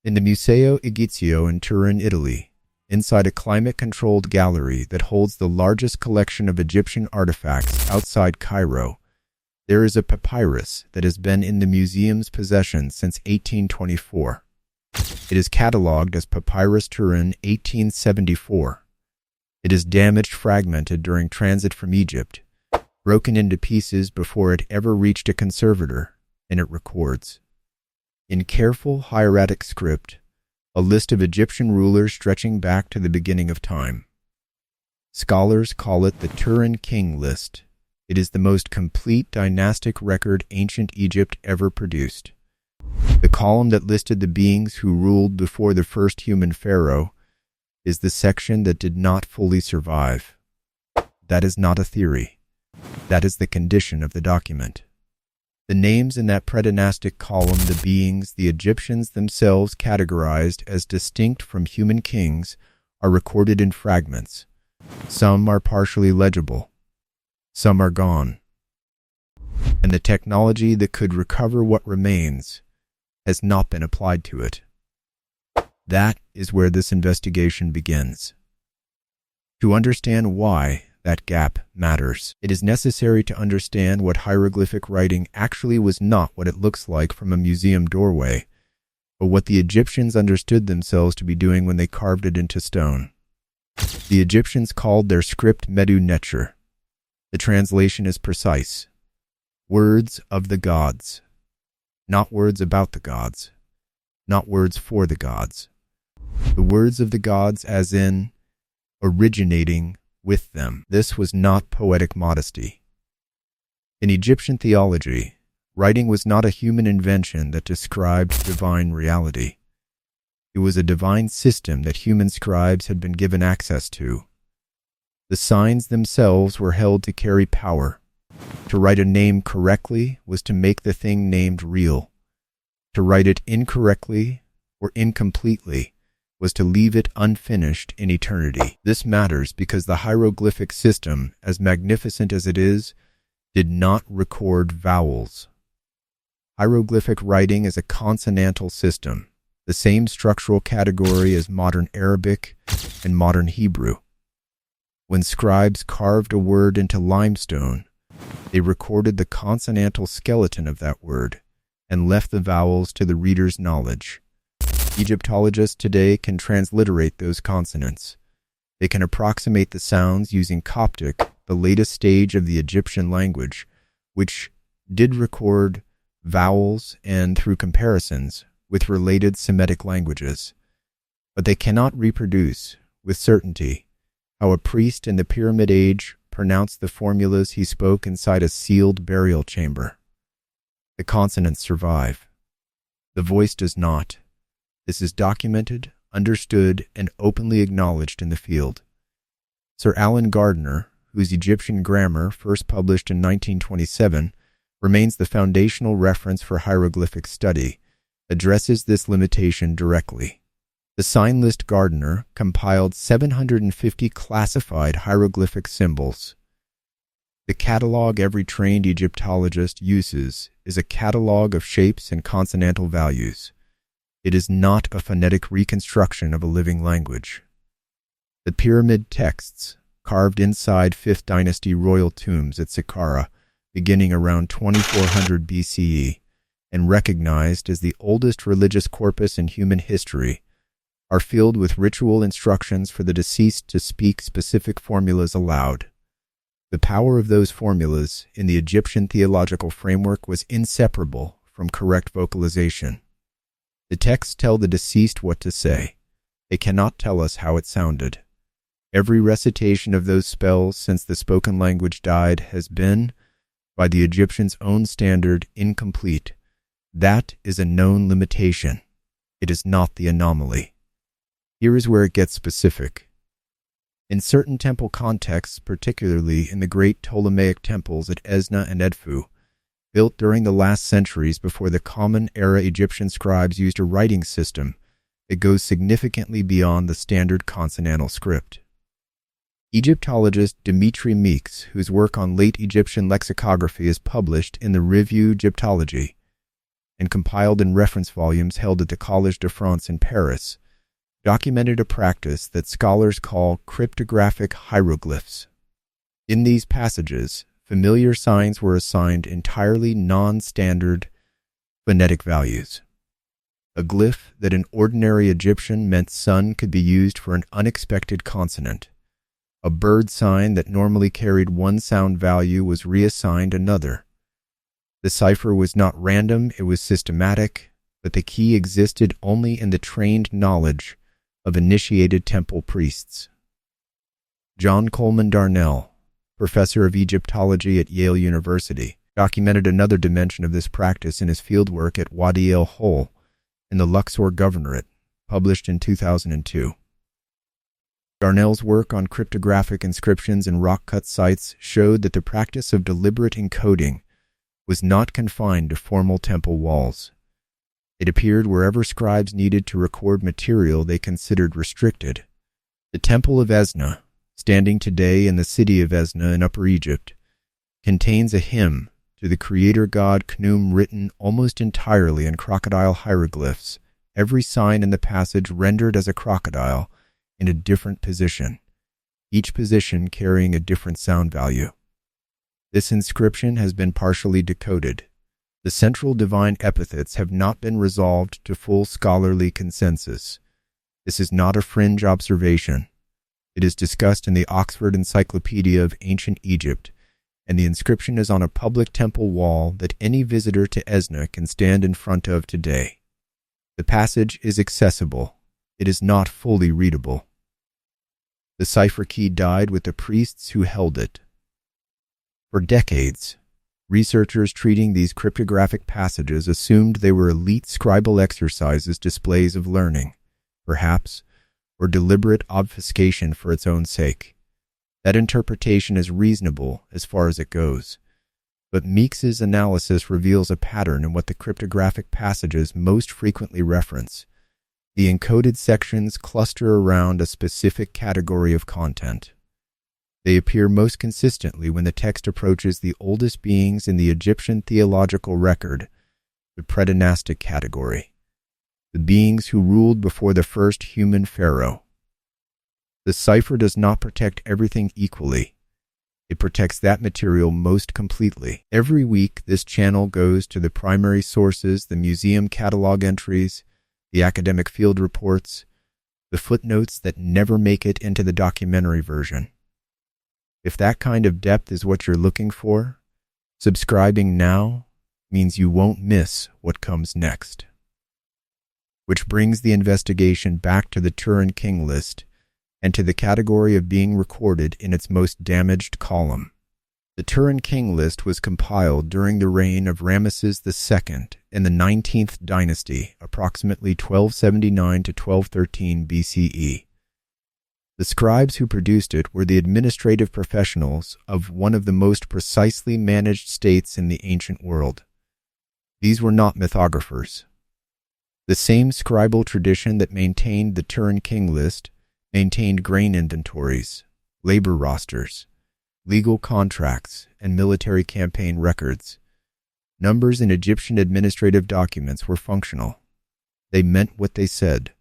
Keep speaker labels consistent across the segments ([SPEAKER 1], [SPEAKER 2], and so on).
[SPEAKER 1] In the Museo Egizio in Turin, Italy, inside a climate-controlled gallery that holds the largest collection of Egyptian artifacts outside Cairo, there is a papyrus that has been in the museum's possession since 1824. It is catalogued as Papyrus Turin 1874. It is damaged, fragmented during transit from Egypt, broken into pieces before it ever reached a conservator, and it records, in careful hieratic script, a list of Egyptian rulers stretching back to the beginning of time. Scholars call it the Turin King List. It is the most complete dynastic record ancient Egypt ever produced. The column that listed the beings who ruled before the first human pharaoh is the section that did not fully survive. That is not a theory. That is the condition of the document. The names in that Predynastic column, the beings the Egyptians themselves categorized as distinct from human kings, are recorded in fragments. Some are partially legible. Some are gone. And the technology that could recover what remains has not been applied to it. That is where this investigation begins. To understand why that gap matters, it is necessary to understand what hieroglyphic writing actually was, not what it looks like from a museum doorway, but what the Egyptians understood themselves to be doing when they carved it into stone. The Egyptians called their script Medu Neter. The translation is precise. Words of the gods. Not words about the gods. Not words for the gods. The words of the gods as in originating with them. This was not poetic modesty. In Egyptian theology, writing was not a human invention that described divine reality. It was a divine system that human scribes had been given access to. The signs themselves were held to carry power. To write a name correctly was to make the thing named real. To write it incorrectly or incompletely was to leave it unfinished in eternity. This matters because the hieroglyphic system, as magnificent as it is, did not record vowels. Hieroglyphic writing is a consonantal system, the same structural category as modern Arabic and modern Hebrew. When scribes carved a word into limestone, they recorded the consonantal skeleton of that word and left the vowels to the reader's knowledge. Egyptologists today can transliterate those consonants. They can approximate the sounds using Coptic, the latest stage of the Egyptian language, which did record vowels and, through comparisons, with related Semitic languages. But they cannot reproduce, with certainty, how a priest in the Pyramid Age pronounced the formulas he spoke inside a sealed burial chamber. The consonants survive. The voice does not. This is documented, understood, and openly acknowledged in the field. Sir Alan Gardner, whose Egyptian grammar, first published in 1927, remains the foundational reference for hieroglyphic study, addresses this limitation directly. The sign list Gardner compiled 750 classified hieroglyphic symbols. The catalog every trained Egyptologist uses is a catalog of shapes and consonantal values. It is not a phonetic reconstruction of a living language. The pyramid texts, carved inside 5th Dynasty royal tombs at Saqqara, beginning around 2400 BCE, and recognized as the oldest religious corpus in human history, are filled with ritual instructions for the deceased to speak specific formulas aloud. The power of those formulas in the Egyptian theological framework was inseparable from correct vocalization. The texts tell the deceased what to say. They cannot tell us how it sounded. Every recitation of those spells since the spoken language died has been, by the Egyptians' own standard, incomplete. That is a known limitation. It is not the anomaly. Here is where it gets specific. In certain temple contexts, particularly in the great Ptolemaic temples at Esna and Edfu, built during the last centuries before the Common Era Egyptian scribes used a writing system that goes significantly beyond the standard consonantal script. Egyptologist Dimitri Meeks, whose work on late Egyptian lexicography is published in the Review Egyptology, and compiled in reference volumes held at the Collège de France in Paris, documented a practice that scholars call cryptographic hieroglyphs. In these passages, familiar signs were assigned entirely non-standard phonetic values. A glyph that in ordinary Egyptian meant sun could be used for an unexpected consonant. A bird sign that normally carried one sound value was reassigned another. The cipher was not random, it was systematic, but the key existed only in the trained knowledge of initiated temple priests. John Coleman Darnell, professor of Egyptology at Yale University, documented another dimension of this practice in his fieldwork at Wadi el Hol in the Luxor Governorate, published in 2002. Darnell's work on cryptographic inscriptions in rock-cut sites showed that the practice of deliberate encoding was not confined to formal temple walls. It appeared wherever scribes needed to record material they considered restricted. The Temple of Esna, standing today in the city of Esna in Upper Egypt, contains a hymn to the creator god Khnum written almost entirely in crocodile hieroglyphs, every sign in the passage rendered as a crocodile in a different position, each position carrying a different sound value. This inscription has been partially decoded. The central divine epithets have not been resolved to full scholarly consensus. This is not a fringe observation. It is discussed in the Oxford Encyclopedia of Ancient Egypt, and the inscription is on a public temple wall that any visitor to Esna can stand in front of today. The passage is accessible. It is not fully readable. The cipher key died with the priests who held it. For decades, researchers treating these cryptographic passages assumed they were elite scribal exercises, displays of learning, perhaps, or deliberate obfuscation for its own sake. That interpretation is reasonable as far as it goes, but Meeks's analysis reveals a pattern in what the cryptographic passages most frequently reference. The encoded sections cluster around a specific category of content. They appear most consistently when the text approaches the oldest beings in the Egyptian theological record, the Predynastic category, the beings who ruled before the first human pharaoh. The cipher does not protect everything equally. It protects that material most completely. Every week, this channel goes to the primary sources, the museum catalog entries, the academic field reports, the footnotes that never make it into the documentary version. If that kind of depth is what you're looking for, subscribing now means you won't miss what comes next. Which brings the investigation back to the Turin King List and to the category of being recorded in its most damaged column. The Turin King List was compiled during the reign of Ramesses II in the 19th dynasty, approximately 1279 to 1213 BCE. The scribes who produced it were the administrative professionals of one of the most precisely managed states in the ancient world. These were not mythographers. The same scribal tradition that maintained the Turin King List maintained grain inventories, labor rosters, legal contracts, and military campaign records. Numbers in Egyptian administrative documents were functional. They meant what they said.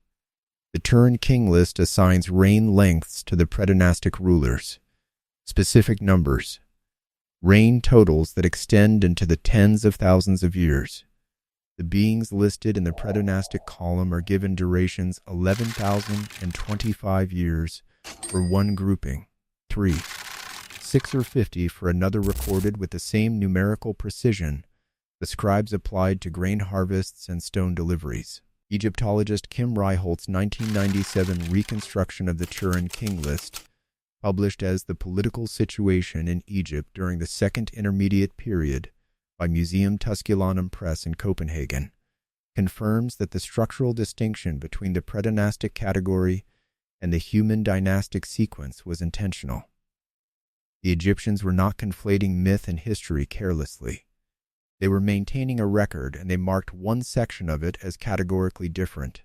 [SPEAKER 1] The Turin King List assigns reign lengths to the Predynastic rulers, specific numbers, reign totals that extend into the tens of thousands of years. The beings listed in the Predynastic column are given durations 11,025 years for one grouping, 3, 6 or 50 for another, recorded with the same numerical precision the scribes applied to grain harvests and stone deliveries. Egyptologist Kim Ryholt's 1997 reconstruction of the Turin King List, published as The Political Situation in Egypt During the Second Intermediate Period by Museum Tusculanum Press in Copenhagen, confirms that the structural distinction between the Predynastic category and the human dynastic sequence was intentional. The Egyptians were not conflating myth and history carelessly. They were maintaining a record, and they marked one section of it as categorically different.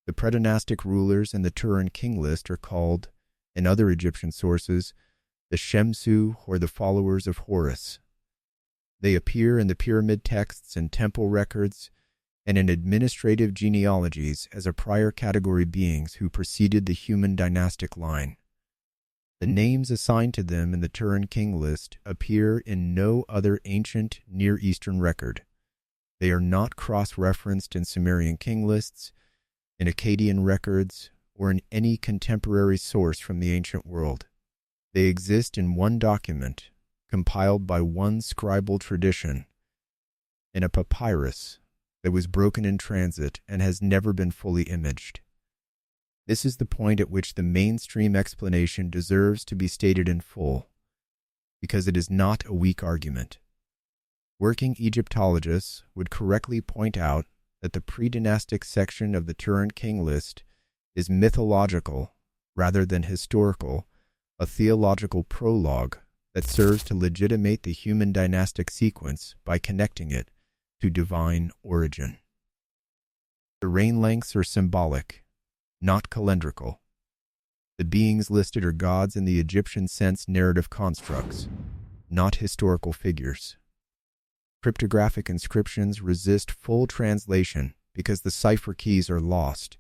[SPEAKER 1] The Predynastic rulers in the Turin King List are called, in other Egyptian sources, the Shemsu, or the followers of Horus. They appear in the pyramid texts and temple records and in administrative genealogies as a prior category beings who preceded the human dynastic line. The names assigned to them in the Turin King List appear in no other ancient Near Eastern record. They are not cross-referenced in Sumerian king lists, in Akkadian records, or in any contemporary source from the ancient world. They exist in one document, compiled by one scribal tradition, in a papyrus that was broken in transit and has never been fully imaged. This is the point at which the mainstream explanation deserves to be stated in full, because it is not a weak argument. Working Egyptologists would correctly point out that the Predynastic section of the Turin King List is mythological rather than historical, a theological prologue that serves to legitimate the human dynastic sequence by connecting it to divine origin. The reign lengths are symbolic, not calendrical. The beings listed are gods in the Egyptian sense narrative constructs, not historical figures. Cryptographic inscriptions resist full translation because the cipher keys are lost,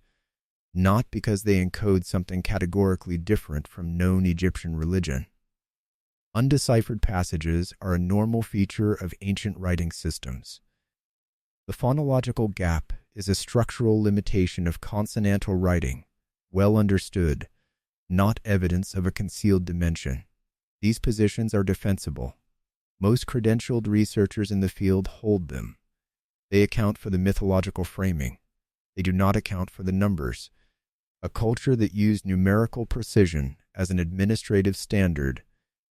[SPEAKER 1] not because they encode something categorically different from known Egyptian religion. Undeciphered passages are a normal feature of ancient writing systems. The phonological gap is a structural limitation of consonantal writing, well understood, not evidence of a concealed dimension. These positions are defensible. Most credentialed researchers in the field hold them. They account for the mythological framing. They do not account for the numbers. A culture that used numerical precision as an administrative standard,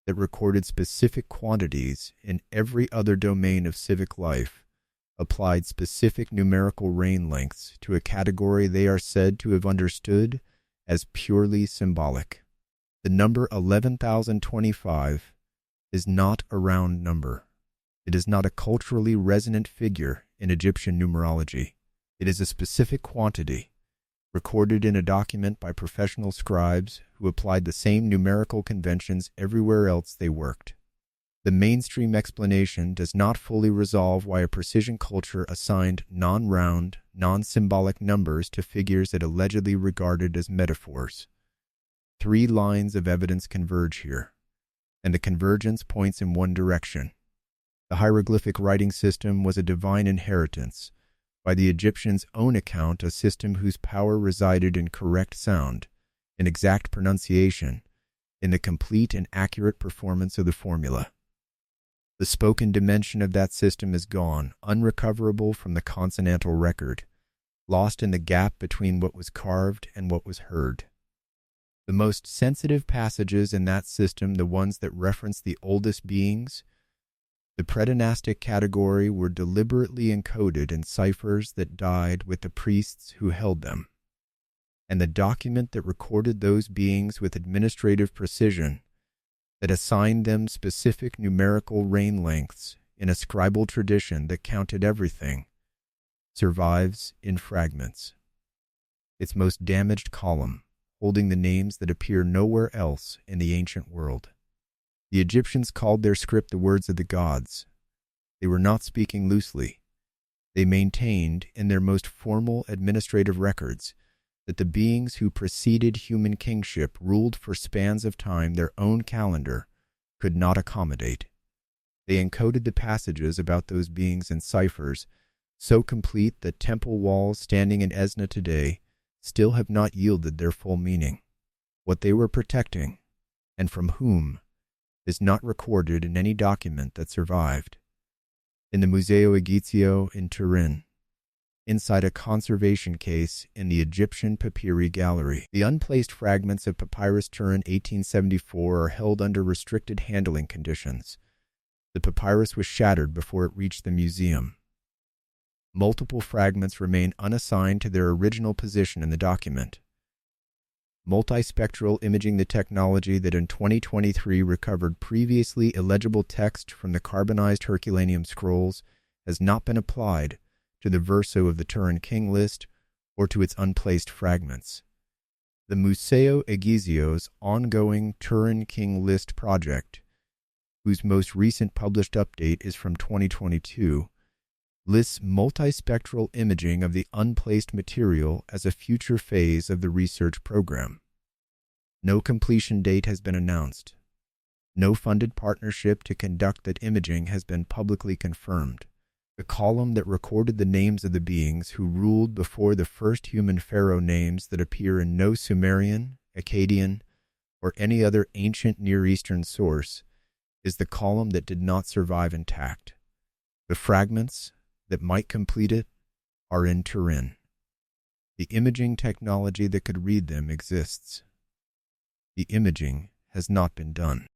[SPEAKER 1] that recorded specific quantities in every other domain of civic life, applied specific numerical reign lengths to a category they are said to have understood as purely symbolic. The number 11,025 is not a round number. It is not a culturally resonant figure in Egyptian numerology. It is a specific quantity, recorded in a document by professional scribes who applied the same numerical conventions everywhere else they worked. The mainstream explanation does not fully resolve why a precision culture assigned non-round, non-symbolic numbers to figures it allegedly regarded as metaphors. 3 lines of evidence converge here, and the convergence points in one direction. The hieroglyphic writing system was a divine inheritance, by the Egyptians' own account a system whose power resided in correct sound, in exact pronunciation, in the complete and accurate performance of the formula. The spoken dimension of that system is gone, unrecoverable from the consonantal record, lost in the gap between what was carved and what was heard. The most sensitive passages in that system, the ones that reference the oldest beings, the Predynastic category, were deliberately encoded in ciphers that died with the priests who held them. And the document that recorded those beings with administrative precision, that assigned them specific numerical reign lengths in a scribal tradition that counted everything, survives in fragments. Its most damaged column, holding the names that appear nowhere else in the ancient world. The Egyptians called their script the words of the gods. They were not speaking loosely. They maintained in their most formal administrative records that the beings who preceded human kingship ruled for spans of time their own calendar could not accommodate. They encoded the passages about those beings in ciphers so complete that temple walls standing in Esna today still have not yielded their full meaning. What they were protecting, and from whom, is not recorded in any document that survived. In the Museo Egizio in Turin, inside a conservation case in the Egyptian Papyri Gallery, the unplaced fragments of Papyrus Turin 1874 are held under restricted handling conditions. The papyrus was shattered before it reached the museum. Multiple fragments remain unassigned to their original position in the document. Multispectral imaging, the technology that in 2023 recovered previously illegible text from the carbonized Herculaneum scrolls, has not been applied to the verso of the Turin King List or to its unplaced fragments. The Museo Egizio's ongoing Turin King List project, whose most recent published update is from 2022, lists multispectral imaging of the unplaced material as a future phase of the research program. No completion date has been announced. No funded partnership to conduct that imaging has been publicly confirmed. The column that recorded the names of the beings who ruled before the first human pharaoh names that appear in no Sumerian, Akkadian, or any other ancient Near Eastern source is the column that did not survive intact. The fragments that might complete it are in Turin. The imaging technology that could read them exists. The imaging has not been done.